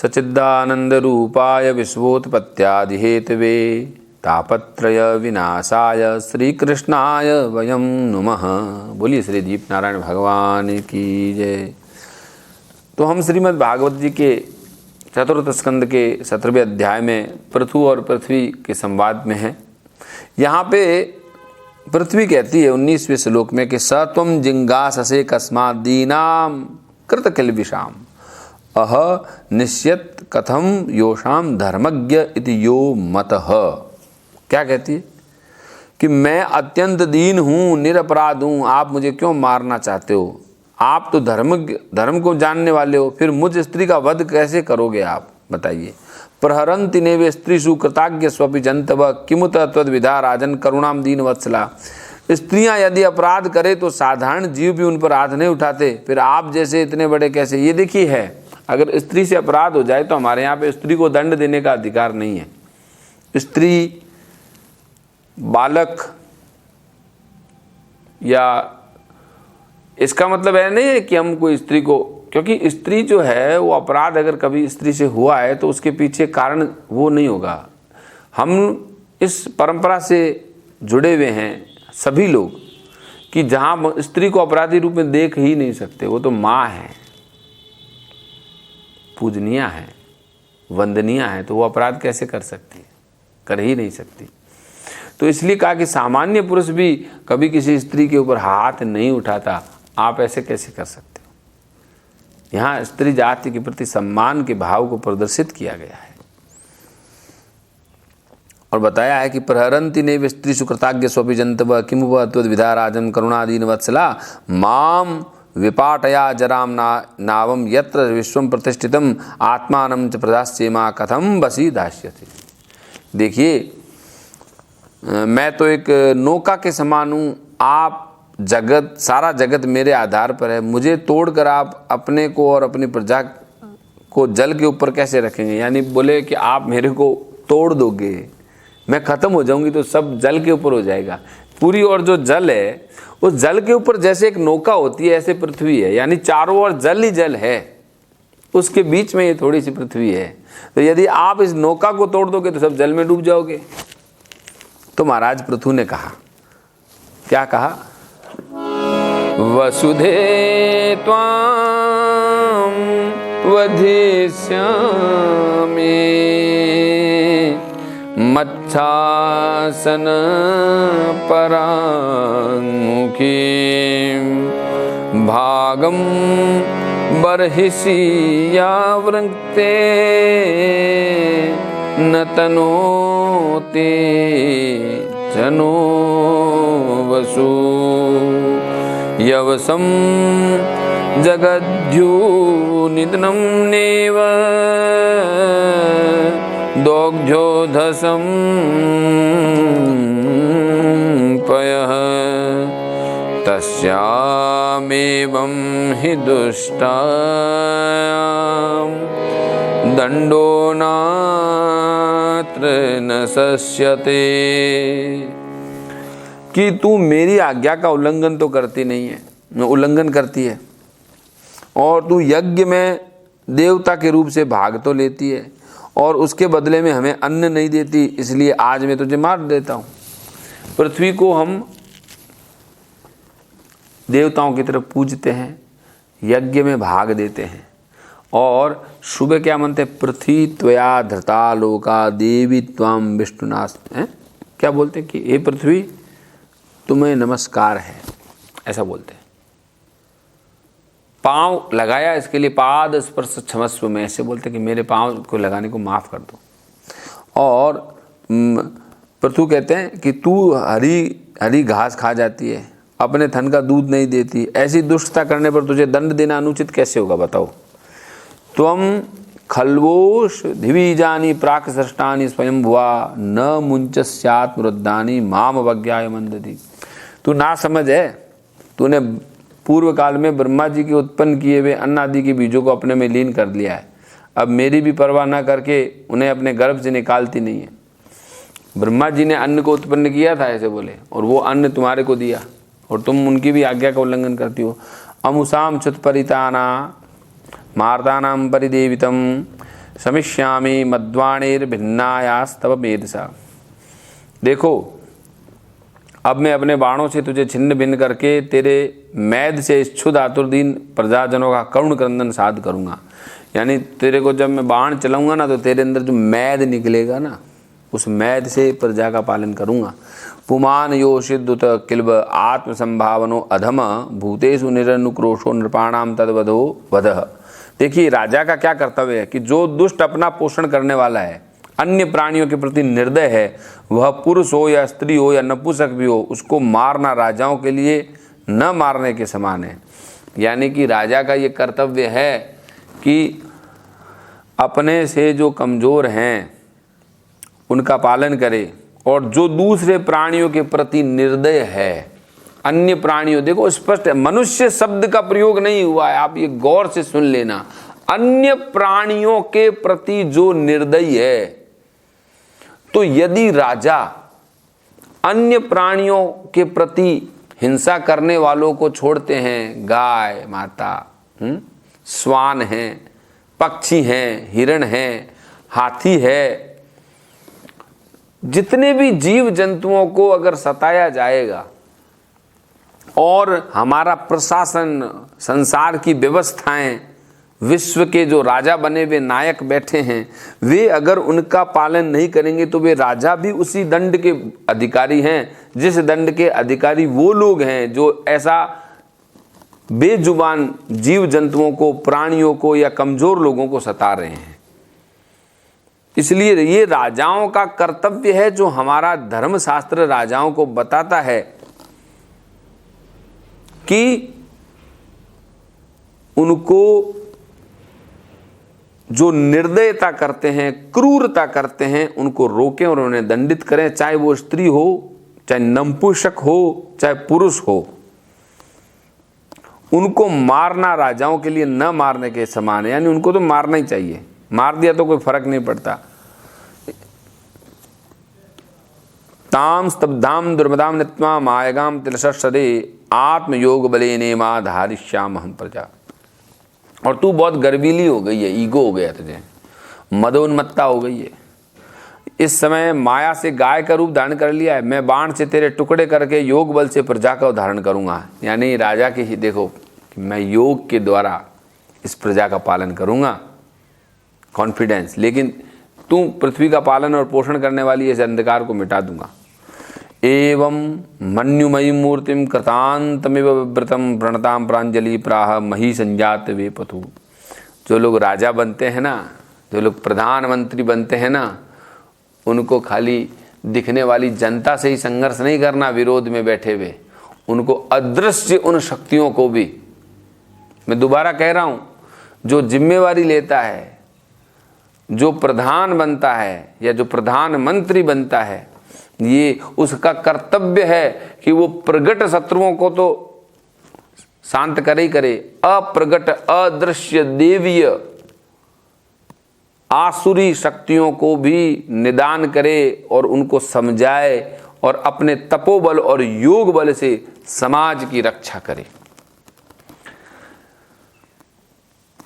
सच्चिदानंदरूपाय विश्वोत्पत्त्यादिहेतवे तापत्रय विनाशाय श्रीकृष्णाय वयं नुमः। बोलिए श्री दीप नारायण भगवान की जय। तो हम श्रीमद् भागवत जी के चतुर्थ स्कंद के 17वें अध्याय में पृथु और पृथ्वी के संवाद में हैं। यहाँ पे पृथ्वी कहती है 19वें श्लोक में कि स त्वं जिज्ञाससे कस्मात् दीनां कृतकिल्बिषाम् अह निश्यत कथम योषाम धर्मज्ञ इति यो मतः। क्या कहती है कि मैं अत्यंत दीन हूँ, निरपराध हूँ, आप मुझे क्यों मारना चाहते हो? आप तो धर्म को जानने वाले हो, फिर मुझ स्त्री का वध कैसे करोगे आप? बताइए। प्रहरन्ति नेवे स्त्रीषु कृताज्ञ स्वपि जन्तव किमुत त्वद्विधा राजन करुणाम दीन वत्सला। स्त्रियां यदि अपराध करे तो साधारण जीव भी उन पर हाथ नहीं उठाते, फिर आप जैसे इतने बड़े कैसे? ये देखिए है, अगर स्त्री से अपराध हो जाए तो हमारे यहाँ पे स्त्री को दंड देने का अधिकार नहीं है। स्त्री, बालक, या इसका मतलब है नहीं है कि हम कोई स्त्री को, क्योंकि स्त्री जो है वो अपराध अगर कभी स्त्री से हुआ है तो उसके पीछे कारण वो नहीं होगा। हम इस परंपरा से जुड़े हुए हैं सभी लोग कि जहाँ स्त्री को अपराधी रूप में देख ही नहीं सकते। वो तो माँ है, पूजनीय है, वंदनीय है, तो वो अपराध कैसे कर सकती है? कर ही नहीं सकती। तो इसलिए कहा कि सामान्य पुरुष भी कभी किसी स्त्री के ऊपर हाथ नहीं उठाता, आप ऐसे कैसे कर सकते हो? यहाँ स्त्री जाति के प्रति सम्मान के भाव को प्रदर्शित किया गया है और बताया है कि प्रहरन्ति नेव स्त्री सुकृताज्ञ स्वपि जन्तव किमुप त्वद्विधा राजन करुणादीन वत्सला माम विपाटया जराम नावम यत्र विश्वम प्रतिष्ठितम आत्मानं च प्रदास्येमा कथम बसी दास्यति। देखिए, मैं तो एक नौका के समान हूँ, आप जगत, सारा जगत मेरे आधार पर है, मुझे तोड़कर आप अपने को और अपनी प्रजा को जल के ऊपर कैसे रखेंगे? यानी बोले कि आप मेरे को तोड़ दोगे, मैं खत्म हो जाऊंगी तो सब जल के ऊपर हो जाएगा पूरी। और जो जल है उस जल के ऊपर जैसे एक नौका होती है ऐसे पृथ्वी है, यानी चारों ओर जल ही जल है, उसके बीच में ये थोड़ी सी पृथ्वी है। तो यदि आप इस नौका को तोड़ दोगे तो सब जल में डूब जाओगे। तो महाराज पृथु ने कहा, क्या कहा? वसुधे त्वां वधिष्यामि मच्छासन पराङ्मुखीं भागं बर्हिषि यावृङ्क्ते न तनोति जनो वसु यवसं जगद्युनिधनं नेव दोग्ध्योधसं पयः तस्यामेवं हि दुष्टायां दण्डो नात्र न शस्यते। कि तू मेरी आज्ञा का उल्लंघन तो करती नहीं है, उल्लंघन करती है, और तू यज्ञ में देवता के रूप से भाग तो लेती है और उसके बदले में हमें अन्न नहीं देती, इसलिए आज मैं तुझे मार देता हूँ। पृथ्वी को हम देवताओं की तरफ पूजते हैं, यज्ञ में भाग देते हैं, और सुबह क्या मानते? पृथ्वी त्वया धृता लोका देवी त्वाम विष्णुनाथ हैं, क्या बोलते हैं कि हे पृथ्वी तुम्हें नमस्कार है, ऐसा बोलते हैं। पाँव लगाया इसके लिए पाद स्पर्श क्षमस्व में, ऐसे बोलते कि मेरे पाँव को लगाने को माफ़ कर दो। और पृथु कहते हैं कि तू हरी घास खा जाती है, अपने थन का दूध नहीं देती, ऐसी दुष्टता करने पर तुझे दंड देना अनुचित कैसे होगा? बताओ। त्वं खल्वोष दिवीजानी प्राक सृष्टानी स्वयं भुआ न मुंचस्यात्मरुद्धानी माम अवज्ञाय मंदति। तू ना समझ है, तूने पूर्व काल में ब्रह्मा जी के उत्पन्न किए हुए अन्न आदि के बीजों को अपने में लीन कर लिया है, अब मेरी भी परवाह ना करके उन्हें अपने गर्भ से निकालती नहीं है। ब्रह्मा जी ने अन्न को उत्पन्न किया था ऐसे बोले, और वो अन्न तुम्हारे को दिया, और तुम उनकी भी आज्ञा का उल्लंघन करती हो। अमुसाम च्युत परिताना मार्तानाम परिदेवितम शमिष्यामि मद्वाणैर्भिन्नायास्तव मेधसा। देखो अब मैं अपने बाणों से तुझे छिन्न भिन्न करके तेरे मैद से इच्छुद आतुरदीन प्रजाजनों का करुण क्रंदन साध करूँगा। यानी तेरे को जब मैं बाण चलाऊंगा ना तो तेरे अंदर जो मैद निकलेगा ना उस मैद से प्रजा का पालन करूँगा। पुमान योषिदुत किल्ब आत्मसंभावनो अधम भूतेषु निरनुक्रोशो नृपाणाम तद्वधो वधः। देखिए राजा का क्या कर्तव्य है कि जो दुष्ट अपना पोषण करने वाला है, अन्य प्राणियों के प्रति निर्दय है, वह पुरुष हो या स्त्री हो या नपुंसक भी हो, उसको मारना राजाओं के लिए न मारने के समान है। यानी कि राजा का ये कर्तव्य है कि अपने से जो कमज़ोर हैं उनका पालन करे, और जो दूसरे प्राणियों के प्रति निर्दय है, अन्य प्राणियों, देखो स्पष्ट है, मनुष्य शब्द का प्रयोग नहीं हुआ है, आप ये गौर से सुन लेना। अन्य प्राणियों के प्रति जो निर्दयी है, तो यदि राजा अन्य प्राणियों के प्रति हिंसा करने वालों को छोड़ते हैं, गाय माता, श्वान हैं, पक्षी हैं, हिरण हैं, हाथी है, जितने भी जीव जंतुओं को अगर सताया जाएगा और हमारा प्रशासन, संसार की व्यवस्थाएं, विश्व के जो राजा बने हुए नायक बैठे हैं, वे अगर उनका पालन नहीं करेंगे तो वे राजा भी उसी दंड के अधिकारी हैं जिस दंड के अधिकारी वो लोग हैं जो ऐसा बेजुबान जीव जंतुओं को, प्राणियों को या कमजोर लोगों को सता रहे हैं। इसलिए ये राजाओं का कर्तव्य है, जो हमारा धर्मशास्त्र राजाओं को बताता है कि उनको जो निर्दयता करते हैं, क्रूरता करते हैं, उनको रोकें और उन्हें दंडित करें, चाहे वो स्त्री हो, चाहे नपुंसक हो, चाहे पुरुष हो। उनको मारना राजाओं के लिए न मारने के समान है, यानी उनको तो मारना ही चाहिए, मार दिया तो कोई फर्क नहीं पड़ता। ताम स्तब्धाम दुर्मदाम नित्वा मायगाम तिलसदे आत्मयोग बलेने मा धारिष्याम हम प्रजा। और तू बहुत गर्वीली हो गई है, ईगो हो गया तुझे, मदोन्मत्ता हो गई है। इस समय माया से गाय का रूप धारण कर लिया है, मैं बाण से तेरे टुकड़े करके योग बल से प्रजा का उद्धारण करूंगा। यानी राजा के ही देखो कि मैं योग के द्वारा इस प्रजा का पालन करूंगा, कॉन्फिडेंस। लेकिन तू पृथ्वी का पालन और पोषण करने वाली इस अंधकार को मिटा दूंगा। एवं मन्युमयी मूर्तिम कृतांतमिव विव्रतम प्रणताम प्रांजलि प्राह मही संजात वे पथु। जो लोग राजा बनते हैं ना, जो लोग प्रधानमंत्री बनते हैं ना, उनको खाली दिखने वाली जनता से ही संघर्ष नहीं करना विरोध में बैठे हुए, उनको अदृश्य उन शक्तियों को भी, मैं दोबारा कह रहा हूँ, जो जिम्मेवारी लेता है, जो प्रधान बनता है या जो प्रधानमंत्री बनता है, ये उसका कर्तव्य है कि वो प्रगट शत्रुओं को तो शांत करे ही करे, अप्रगट अदृश्य देवीय आसुरी शक्तियों को भी निदान करे और उनको समझाए और अपने तपोबल और योग बल से समाज की रक्षा करे।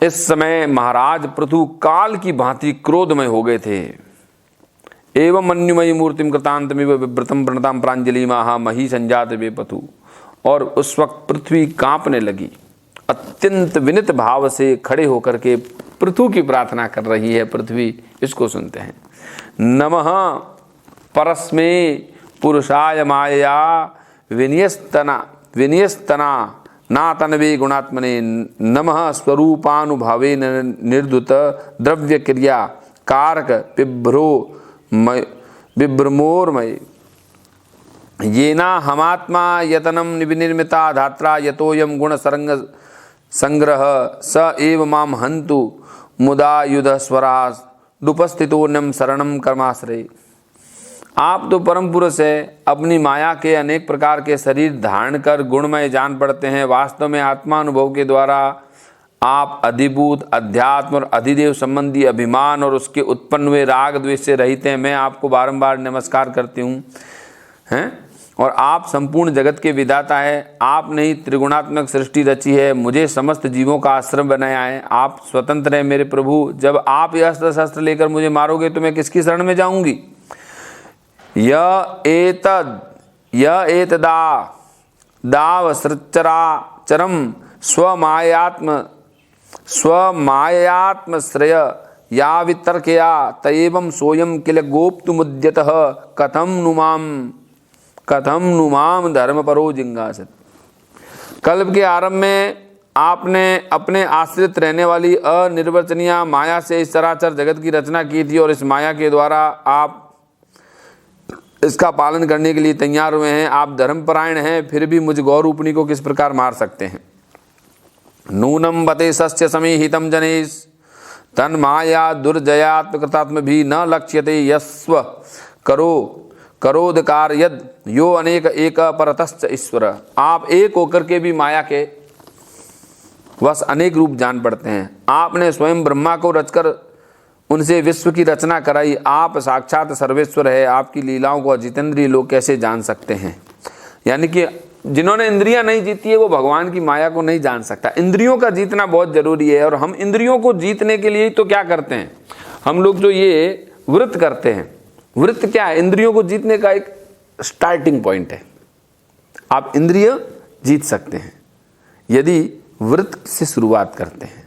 इस समय महाराज पृथु काल की भांति क्रोधमय हो गए थे। एवं मन्युमयी मूर्तिम कृतांतमिव विव्रतम प्रणताम प्रांजलि महा मही संजात वे पथु। और उस वक्त पृथ्वी कांपने लगी, अत्यंत विनित भाव से खड़े होकर के पृथु की प्रार्थना कर रही है पृथ्वी। इसको सुनते हैं। नमः परस्मे पुरुषाय माया विनियस्तना नातनवे गुणात्मने नमः स्वरूपानुभावे निर्धुत द्रव्य क्रिया कारक विभ्रमोर्मय येना हमात्मा यतनम विनिर्मिता धात्रा यतोयम गुण सरंग संग्रह स एव माम हंतु मुदा युध स्वराज दुपस्थितो नम शरणम कर्माश्रय। आप तो परम पुरुष है, अपनी माया के अनेक प्रकार के शरीर धारण कर गुणमय जान पड़ते हैं। वास्तव में आत्मानुभव के द्वारा आप अधिभूत, अध्यात्म और अधिदेव संबंधी अभिमान और उसके उत्पन्न हुए राग द्वेष से रहित हैं। मैं आपको बारंबार नमस्कार करती हूँ हैं। और आप संपूर्ण जगत के विधाता है। आपने ही त्रिगुणात्मक सृष्टि रची है, मुझे समस्त जीवों का आश्रय बनाया है। आप स्वतंत्र हैं मेरे प्रभु। जब आप यह अस्त्र शस्त्र लेकर मुझे मारोगे तो मैं किसकी शरण में जाऊंगी? य एतदा दाव सृचराचरम स्वमायात्मश्रय या वितर्कया तएवं सोयम किल गोप्तुमुद्यतः कथम नुमाम धर्मपरो जिज्ञासत। कल्प के आरंभ में आपने अपने आश्रित रहने वाली अनिर्वचनीय माया से इस चराचर जगत की रचना की थी और इस माया के द्वारा आप इसका पालन करने के लिए तैयार हुए हैं। आप धर्मपरायण हैं, फिर भी मुझ गौरूपणी को किस प्रकार मार सकते हैं? नूनम बते सस्य समीहितम जनेश तन्माया दुर्जयात्मकृतात्म भी न लक्ष्यते यस्व करोदकार यद यो अनेक एक परतश्च ईश्वर। आप एक होकर के भी माया के वश अनेक रूप जान पड़ते हैं। आपने स्वयं ब्रह्मा को रचकर उनसे विश्व की रचना कराई। आप साक्षात सर्वेश्वर है, आपकी लीलाओं को अजितेंद्रिय लोग कैसे जान सकते हैं? यानी कि जिन्होंने इंद्रियां नहीं जीती है वो भगवान की माया को नहीं जान सकता। इंद्रियों का जीतना बहुत जरूरी है। और हम इंद्रियों को जीतने के लिए तो क्या करते हैं, हम लोग जो ये व्रत करते हैं, व्रत क्या है? इंद्रियों को जीतने का एक स्टार्टिंग पॉइंट है। आप इंद्रिय जीत सकते हैं यदि व्रत से शुरुआत करते हैं।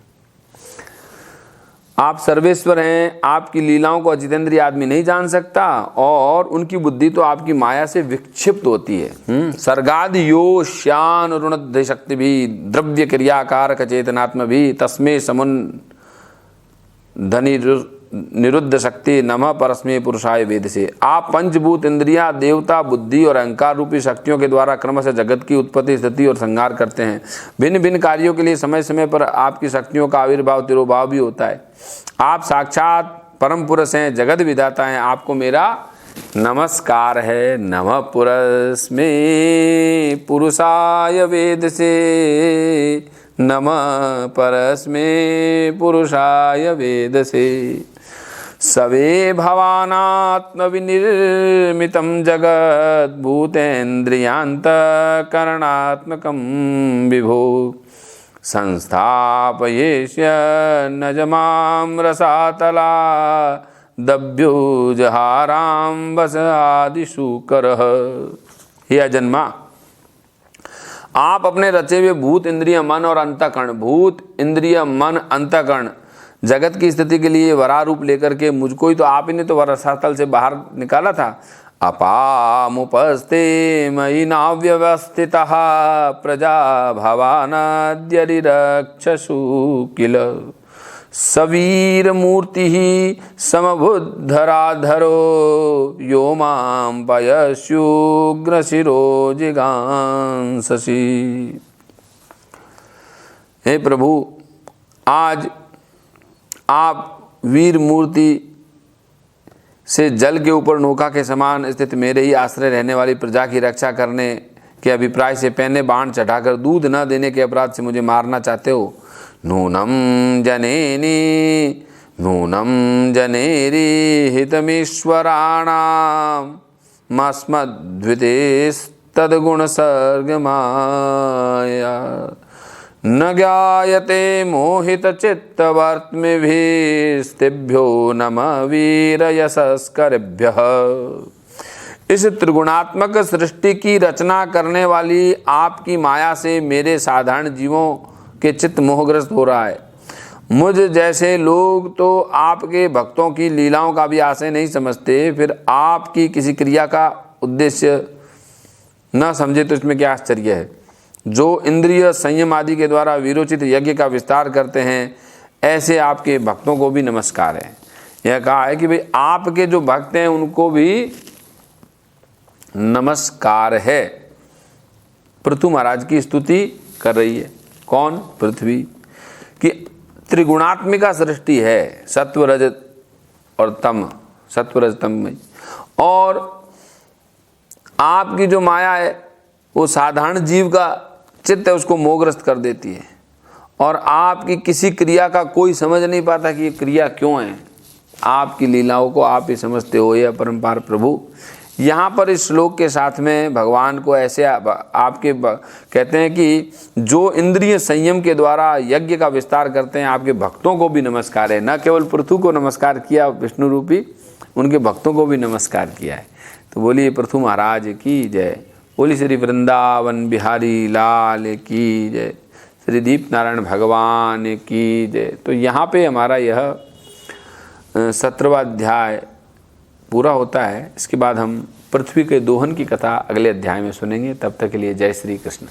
आप सर्वेश्वर हैं, आपकी लीलाओं को अजितेंद्रिय आदमी नहीं जान सकता और उनकी बुद्धि तो आपकी माया से विक्षिप्त होती है। सर्गादि यो श्यान ऋण शक्ति भी द्रव्य क्रियाकारक चेतनात्म भी तस्मे समुन धनि निरुद्ध शक्ति नमः परस्मै पुरुषाय वेद से। आप पंचभूत इंद्रियां, देवता, बुद्धि और अहंकार रूपी शक्तियों के द्वारा क्रम से जगत की उत्पत्ति, स्थिति और संहार करते हैं। भिन्न भिन्न कार्यों के लिए समय समय पर आपकी शक्तियों का आविर्भाव तिरोभाव भी होता है। आप साक्षात परम पुरुष हैं, जगत विधाता हैं। आपको मेरा नमस्कार है। नमः पुरस्मै पुरुषाय वेद से, नमः परस्मै पुरुषाय वेद से। सवे भवानात्म विनिर्मितं जगत् भूतेन्द्रियान्तःकरणात्मकं विभो संस्थापयेष्य नजमां रसातला दभ्योजहारां वस आदिशूकरः। हे अजन्मा, आप अपने रचे हुए भूत, इंद्रिय, मन और अंतःकरण, भूत, इंद्रिय, मन, अंतःकरण जगत की स्थिति के लिए वरा रूप लेकर के मुझको ही तो आप ही ने तो रसातल से बाहर निकाला था। अपामुपस्ते मयि नाव्यवस्थितः प्रजा भवानाद्यरिरक्षसु किल सवीर मूर्ति समबुद्धराधरो यो मां पयस्युग्र शिरो जिगांससि। हे प्रभु, आज आप वीर मूर्ति से जल के ऊपर नौका के समान स्थित मेरे ही आश्रय रहने वाली प्रजा की रक्षा करने के अभिप्राय से पहने बाण चढ़ाकर दूध न देने के अपराध से मुझे मारना चाहते हो। नूनम जनेरी हितमीश्वराणाम मस्मद्वितेस्तद्गुण सर्गमाया न ज्ञायते मोहित चित्तवर्त्मिभिस्तेभ्यो नमः वीर यशस्करेभ्यः। इस त्रिगुणात्मक सृष्टि की रचना करने वाली आपकी माया से मेरे साधारण जीवों के चित्त मोहग्रस्त हो रहा है। मुझ जैसे लोग तो आपके भक्तों की लीलाओं का भी आशय नहीं समझते, फिर आपकी किसी क्रिया का उद्देश्य न समझे तो इसमें क्या आश्चर्य है। जो इंद्रिय संयम आदि के द्वारा वीरोचित यज्ञ का विस्तार करते हैं, ऐसे आपके भक्तों को भी नमस्कार है। यह कहा है कि भाई आपके जो भक्त हैं उनको भी नमस्कार है। पृथु महाराज की स्तुति कर रही है। कौन? पृथ्वी की त्रिगुणात्मिका सृष्टि है, सत्व रज और तम, सत्व रज तम में। और आपकी जो माया है वो साधारण जीव का चित्त है, उसको मोहग्रस्त कर देती है। और आपकी किसी क्रिया का कोई समझ नहीं पाता कि ये क्रिया क्यों है। आपकी लीलाओं को आप ही समझते हो। यह परम्पार प्रभु, यहाँ पर इस श्लोक के साथ में भगवान को ऐसे आपके कहते हैं कि जो इंद्रिय संयम के द्वारा यज्ञ का विस्तार करते हैं, आपके भक्तों को भी नमस्कार है। न केवल पृथु को नमस्कार किया विष्णु रूपी, उनके भक्तों को भी नमस्कार किया है। तो बोलिए पृथु महाराज की जय। बोली श्री वृंदावन बिहारी लाल की जय। श्री दीप नारायण भगवान की जय। तो यहाँ पे हमारा यह 17वां अध्याय पूरा होता है। इसके बाद हम पृथ्वी के दोहन की कथा अगले अध्याय में सुनेंगे। तब तक के लिए जय श्री कृष्ण।